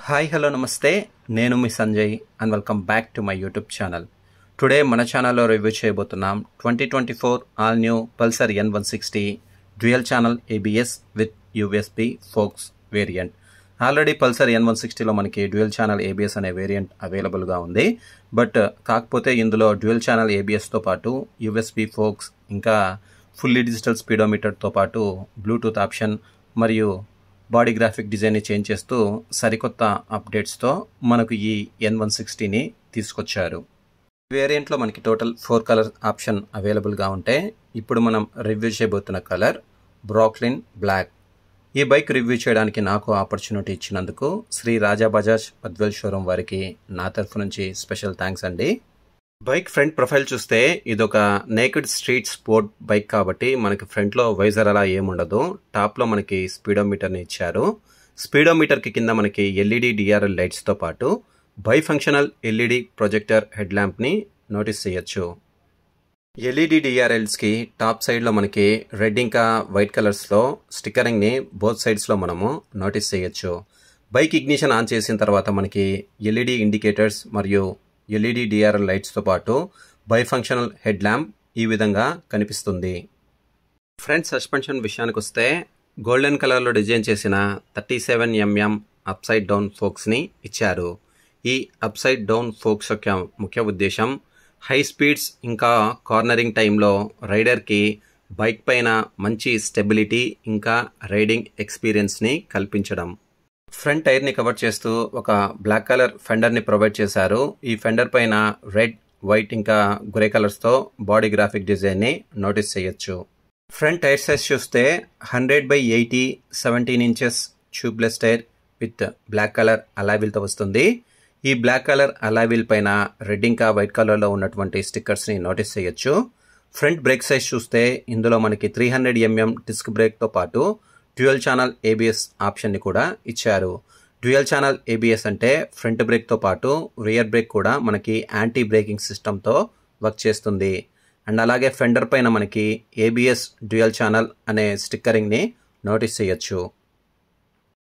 Hi hello నమస్తే నేను మీ Sanjay and welcome back to my YouTube channel. Today మన ఛానల్లో రివ్యూ చేయబోతున్నాం 2024 all new Pulsar N160 dual channel ABS with USB fox variant. Already Pulsar N160లో మనకి డ్యూయల్ ఛానల్ ABS అనే వేరియంట్ అవైలబుల్గా ఉంది. బట్ కాకపోతే ఇందులో డ్యూయల్ ఛానల్ ABSతో పాటు USB ఫోక్స్ ఇంకా ఫుల్లీ డిజిటల్ స్పీడోమీటర్తో పాటు బ్లూటూత్ ఆప్షన్ మరియు బాడీ గ్రాఫిక్ డిజైన్ని చేంజ్ చేస్తూ సరికొత్త అప్డేట్స్తో మనకు ఈ N160ని తీసుకొచ్చారు. వేరియంట్లో మనకి టోటల్ 4 కలర్ ఆప్షన్ అవైలబుల్గా ఉంటే ఇప్పుడు మనం రివ్యూ చేయబోతున్న కలర్ బ్రాక్లిన్ బ్లాక్. ఈ బైక్ రివ్యూ చేయడానికి నాకు ఆపర్చునిటీ ఇచ్చినందుకు శ్రీ రాజా బజాజ్ పద్వేల్ షోరూమ్ వారికి నా తరఫు నుంచి స్పెషల్ థ్యాంక్స్ అండి. బైక్ ఫ్రంట్ ప్రొఫైల్ చూస్తే ఇదొక నేకెడ్ స్ట్రీట్ స్పోర్ట్ బైక్ కాబట్టి మనకి ఫ్రంట్లో వైజర్ అలా ఏముండదు. టాప్లో మనకి స్పీడోమీటర్ని ఇచ్చారు. స్పీడోమీటర్కి కింద మనకి LED DRL లైట్స్తో పాటు bifunctional LED projector head ల్యాంప్ని నోటీస్ చేయొచ్చు. LED DRLస్కి టాప్ సైడ్లో మనకి రెడ్ ఇంకా వైట్ కలర్స్లో స్టిక్కరింగ్ని బోత్ సైడ్స్లో మనము నోటీస్ చేయొచ్చు. బైక్ ఇగ్నిషన్ ఆన్ చేసిన తర్వాత మనకి LED ఇండికేటర్స్ మరియు LED DRL లైట్స్తో పాటు బై ఫంక్షనల్ హెడ్ ల్యాంప్ ఈ విధంగా కనిపిస్తుంది. ఫ్రంట్ సస్పెన్షన్ విషయానికి వస్తే గోల్డెన్ కలర్లో డిజైన్ చేసిన 37 mm అప్సైడ్ డౌన్ ఫోక్స్ని ఇచ్చారు. ఈ అప్సైడ్ డౌన్ ఫోక్స్ యొక్క ముఖ్య ఉద్దేశం హై స్పీడ్స్ ఇంకా కార్నరింగ్ టైంలో రైడర్కి బైక్ పైన మంచి స్టెబిలిటీ ఇంకా రైడింగ్ ఎక్స్పీరియన్స్ని కల్పించడం. ఫ్రంట్ టైర్ని కవర్ చేస్తూ ఒక బ్లాక్ కలర్ ఫెండర్ని ప్రొవైడ్ చేశారు. ఈ ఫెండర్ పైన రెడ్, వైట్ ఇంకా గ్రే కలర్స్తో బాడీ గ్రాఫిక్ డిజైన్ని నోటీస్ చేయొచ్చు. ఫ్రంట్ టైర్ సైజ్ చూస్తే 100/80 17 inches tubeless tyre with black colour అలావిల్తో వస్తుంది. ఈ బ్లాక్ కలర్ అలావిల్ పైన రెడ్ ఇంకా వైట్ కలర్లో ఉన్నటువంటి స్టిక్కర్స్ని నోటీస్ చేయొచ్చు. ఫ్రంట్ బ్రేక్ సైజ్ చూస్తే ఇందులో మనకి 300 mm డిస్క్ బ్రేక్తో పాటు డ్యూయల్ ఛానల్ ABS ఆప్షన్ని కూడా ఇచ్చారు. డ్యూయల్ ఛానల్ ABS అంటే ఫ్రంట్ బ్రేక్తో పాటు రియర్ బ్రేక్ కూడా మనకి యాంటీ బ్రేకింగ్ సిస్టంతో వర్క్ చేస్తుంది. అండ్ అలాగే ఫెండర్ పైన మనకి ABS డ్యూయల్ ఛానల్ అనే స్టిక్కరింగ్ని నోటీస్ చేయొచ్చు.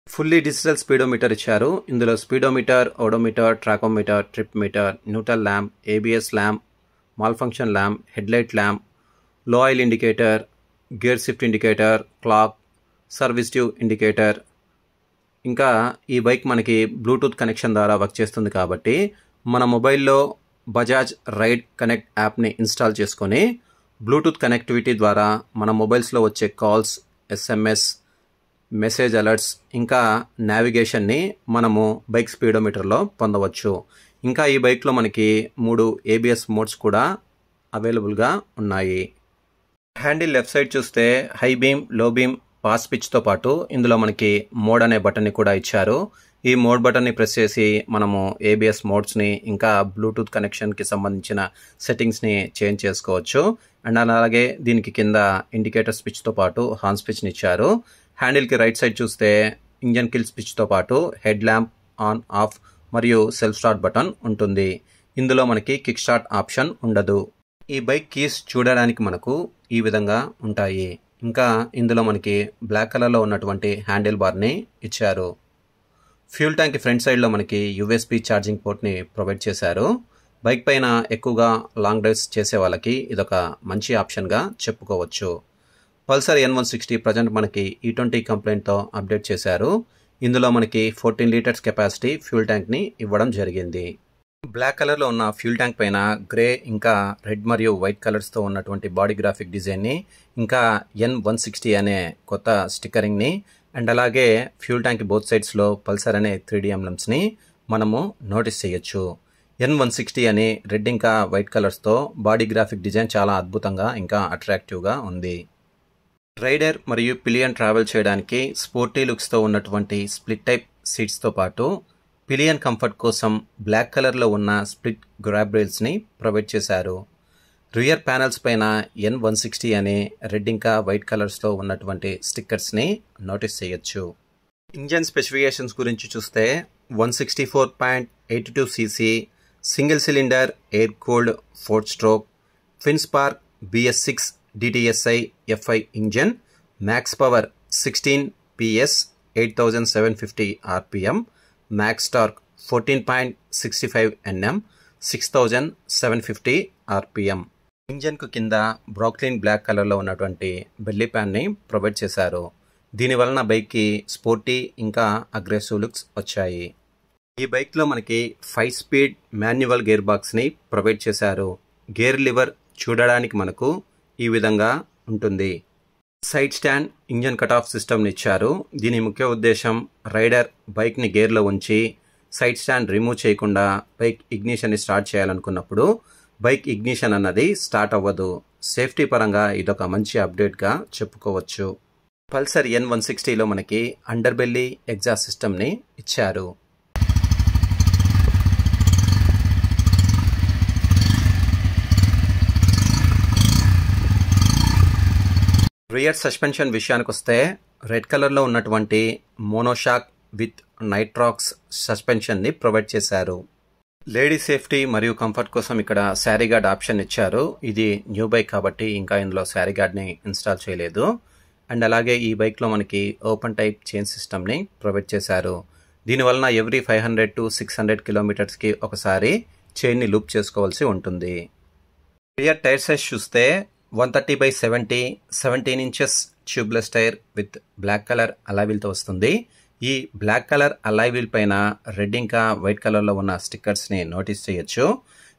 ఫుల్లీ డిజిటల్ స్పీడోమీటర్ ఇచ్చారు. ఇందులో speedometer, odometer, tachometer, trip meter, neutral lamp, ABS lamp, malfunction lamp, headlight lamp, low oil indicator, gear shift indicator, clock, service due indicator. ఇంకా ఈ bike మనకి Bluetooth connection ద్వారా work చేస్తుంది కాబట్టి మన మొబైల్లో బజాజ్ రైడ్ కనెక్ట్ యాప్ని ఇన్స్టాల్ చేసుకొని బ్లూటూత్ కనెక్టివిటీ ద్వారా మన మొబైల్స్లో వచ్చే కాల్స్, SMS, మెసేజ్ అలర్ట్స్ ఇంకా నావిగేషన్ని మనము బైక్ స్పీడోమీటర్లో పొందవచ్చు. ఇంకా ఈ బైక్లో మనకి 3 ABS మోడ్స్ కూడా అవైలబుల్గా ఉన్నాయి. హ్యాండిల్ లెఫ్ట్ సైడ్ చూస్తే high beam, low beam, pass పిచ్తో పాటు ఇందులో మనకి మోడ్ అనే బటన్ని కూడా ఇచ్చారు. ఈ మోడ్ బటన్ని ప్రెస్ చేసి మనము ABS మోడ్స్ని ఇంకా బ్లూటూత్ కనెక్షన్కి సంబంధించిన సెట్టింగ్స్ని చేంజ్ చేసుకోవచ్చు. అండ్ అలాగే దీనికి కింద ఇండికేటర్ స్విచ్తో పాటు హార్న్ స్విచ్ని ఇచ్చారు. హ్యాండిల్కి రైట్ సైడ్ చూస్తే ఇంజన్ కిల్ స్విచ్తో పాటు హెడ్ ల్యాంప్ ఆన్ ఆఫ్ మరియు సెల్ఫ్ స్టార్ట్ బటన్ ఉంటుంది. ఇందులో మనకి కిక్ స్టార్ట్ ఆప్షన్ ఉండదు. ఈ బైక్ కీస్ చూడడానికి మనకు ఈ విధంగా ఉంటాయి. ఇంకా ఇందులో మనకి బ్లాక్ కలర్లో ఉన్నటువంటి హ్యాండిల్ బార్ని ఇచ్చారు. ఫ్యూల్ ట్యాంక్ ఫ్రంట్ సైడ్లో మనకి USB ఛార్జింగ్ పోర్ట్ని ప్రొవైడ్ చేశారు. బైక్ పైన ఎక్కువగా లాంగ్ డ్రైవ్స్ చేసే వాళ్ళకి ఇదొక మంచి ఆప్షన్గా చెప్పుకోవచ్చు. పల్సర్ N160 ప్రజెంట్ మనకి E20 కంప్లైంట్తో అప్డేట్ చేశారు. ఇందులో మనకి 14 లీటర్స్ కెపాసిటీ ఫ్యూల్ ట్యాంక్ని ఇవ్వడం జరిగింది. బ్లాక్ కలర్లో ఉన్న ఫ్యూల్ ట్యాంక్ పైన గ్రే ఇంకా రెడ్ మరియు వైట్ కలర్స్తో ఉన్నటువంటి బాడీ గ్రాఫిక్ డిజైన్ని ఇంకా N160 అనే కొత్త స్టిక్కరింగ్ని అండ్ అలాగే ఫ్యూల్ ట్యాంక్ బోత్ సైడ్స్లో పల్సర్ అనే 3D ఎంబ్లమ్స్ని మనము నోటీస్ చేయొచ్చు. N160 అని రెడ్ ఇంకా వైట్ కలర్స్తో బాడీ గ్రాఫిక్ డిజైన్ చాలా అద్భుతంగా ఇంకా అట్రాక్టివ్గా ఉంది. రైడర్ మరియు పిలియన్ ట్రావెల్ చేయడానికి స్పోర్టీ లుక్స్తో ఉన్నటువంటి స్ప్లిట్ టైప్ సీట్స్తో పాటు పిలియన్ కంఫర్ట్ కోసం బ్లాక్ కలర్లో ఉన్న స్ప్లిట్ గ్రాబ్ రైల్స్ని ప్రొవైడ్ చేశారు. రియర్ ప్యానల్స్ పైన N160 అనే రెడ్ ఇంకా వైట్ కలర్స్తో ఉన్నటువంటి స్టిక్కర్స్ని నోటీస్ చేయొచ్చు. ఇంజన్ స్పెసిఫికేషన్స్ గురించి చూస్తే 164.82cc single cylinder air cooled 4 stroke twin spark BS6 DTSI FI engine, max power 16 PS 8750 RPM, max torque 14.65 Nm 6750 RPM. ఇంజన్కు కింద బ్రాక్లిన్ బ్లాక్ కలర్లో ఉన్నటువంటి బెల్లీ ప్యాన్ని ప్రొవైడ్ చేశారు. దీనివలన బైక్కి స్పోర్టీ ఇంకా అగ్రెసివ్ లుక్స్ వచ్చాయి. ఈ బైక్లో మనకి 5 స్పీడ్ మాన్యువల్ గేర్ బాక్స్ని ప్రొవైడ్ చేశారు. గేర్ లివర్ చూడడానికి మనకు ఈ విధంగా ఉంటుంది. Side stand engine cut off సిస్టమ్ని ఇచ్చారు. దీని ముఖ్య ఉద్దేశం రైడర్ బైక్ని గేర్లో ఉంచి సైడ్ స్టాండ్ రిమూవ్ చేయకుండా బైక్ ఇగ్నిషన్ని స్టార్ట్ చేయాలనుకున్నప్పుడు బైక్ ఇగ్నిషన్ అన్నది స్టార్ట్ అవ్వదు. సేఫ్టీ పరంగా ఇదొక మంచి అప్డేట్గా చెప్పుకోవచ్చు. పల్సర్ N160లో మనకి అండర్ బెల్లీ ఎగ్జాస్ట్ సిస్టమ్ని ఇచ్చారు. రియర్ సస్పెన్షన్ విషయానికి వస్తే రెడ్ కలర్లో ఉన్నటువంటి మోనోషాక్ విత్ నైట్రాక్స్ సస్పెన్షన్ని ప్రొవైడ్ చేశారు. లేడీ సేఫ్టీ మరియు కంఫర్ట్ కోసం ఇక్కడ శారీ గార్డ్ ఆప్షన్ ఇచ్చారు. ఇది న్యూ బైక్ కాబట్టి ఇంకా ఇందులో శారీ గార్డ్ని ఇన్స్టాల్ చేయలేదు. అండ్ అలాగే ఈ బైక్లో మనకి ఓపెన్ టైప్ చైన్ సిస్టమ్ని ప్రొవైడ్ చేశారు. దీనివలన ఎవ్రీ 500 to 600 కిలోమీటర్స్కి ఒకసారి చైన్ని లూప్ చేసుకోవాల్సి ఉంటుంది. రియర్ టైర్ సైజ్ చూస్తే 130/70 17 inches tubeless tyre with black colour alloy వీల్తో వస్తుంది. ఈ బ్లాక్ కలర్ అలాయ్ వీల్ పైన రెడ్ ఇంకా వైట్ కలర్లో ఉన్న స్టిక్కర్స్ని నోటీస్ చేయొచ్చు.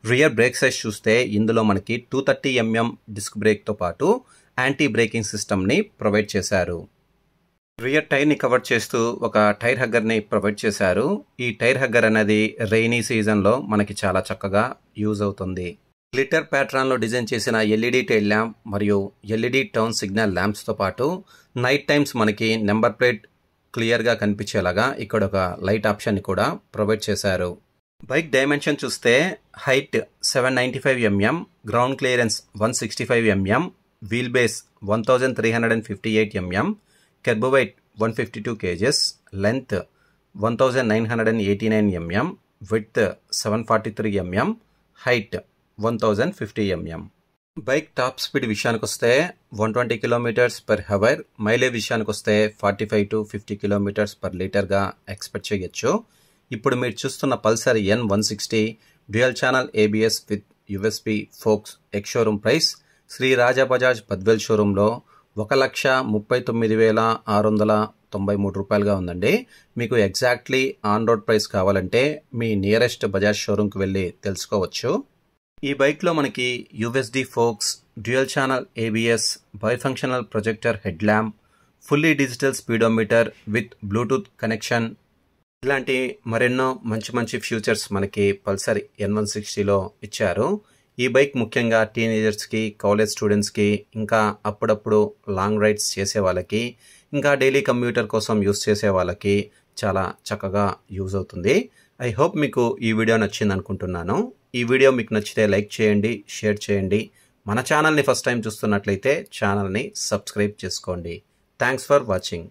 రియర్ బ్రేక్ సైజ్ చూస్తే ఇందులో మనకి 230 mm డిస్క్ బ్రేక్తో పాటు యాంటీ బ్రేకింగ్ సిస్టమ్ని ప్రొవైడ్ చేశారు. రియర్ టైర్ని కవర్ చేస్తూ ఒక టైర్ హగ్గర్ని ప్రొవైడ్ చేశారు. ఈ టైర్ హగ్గర్ అనేది రెయినీ సీజన్లో మనకి చాలా చక్కగా యూజ్ అవుతుంది. గ్లిటర్ ప్యాట్రన్లో డిజైన్ చేసిన ఎల్ఈడి టైల్ ల్యాంప్ మరియు ఎల్ఈడి టర్న్ సిగ్నల్ ల్యాంప్స్తో పాటు నైట్ టైమ్స్ మనకి నెంబర్ ప్లేట్ క్లియర్గా కనిపించేలాగా ఇక్కడ ఒక లైట్ ఆప్షన్ని కూడా ప్రొవైడ్ చేశారు. బైక్ డైమెన్షన్ చూస్తే height 795 mm, ground clearance 165 mm, wheel base 1358 mm, kerb weight 152 kgs, length 1989 mm, width 743 mm, height 1050 mm. Bike top speed విషయానికి వస్తే 120 km/h, మైలేజ్ విషయానికి వస్తే 45 to 50 km/L ఎక్స్పెక్ట్ చేయొచ్చు. ఇప్పుడు మీరు చూస్తున్న Pulsar N160 dual channel ABS with USB forks ex showroom price Shri Raja Bajaj Badvel షోరూంలో 1,39,693 రూపాయలుగా ఉందండి. మీకు ఎగ్జాక్ట్లీ ఆన్ రోడ్ ప్రైస్ కావాలంటే మీ నియరెస్ట్ బజాజ్ షోరూమ్కి వెళ్ళి తెలుసుకోవచ్చు. ఈ బైక్లో మనకి USD forks, dual channel ABS, bifunctional projector head lamp, fully digital speedometer with Bluetooth connection ఇలాంటి మరెన్నో మంచి మంచి ఫ్యూచర్స్ మనకి పల్సర్ N160లో ఇచ్చారు. ఈ బైక్ ముఖ్యంగా టీనేజర్స్కి, కాలేజ్ స్టూడెంట్స్కి, ఇంకా అప్పుడప్పుడు లాంగ్ రైడ్స్ చేసే వాళ్ళకి, ఇంకా డైలీ కమ్యూటర్ కోసం యూస్ చేసే వాళ్ళకి చాలా చక్కగా యూజ్ అవుతుంది. ఐ హోప్ మీకు ఈ వీడియో నచ్చింది అనుకుంటున్నాను. ఈ వీడియో మీకు నచ్చితే లైక్ చేయండి, షేర్ చేయండి. మన ఛానల్ని ఫస్ట్ టైం చూస్తున్నట్లయితే ఛానల్ని సబ్స్క్రైబ్ చేసుకోండి. Thanks for watching.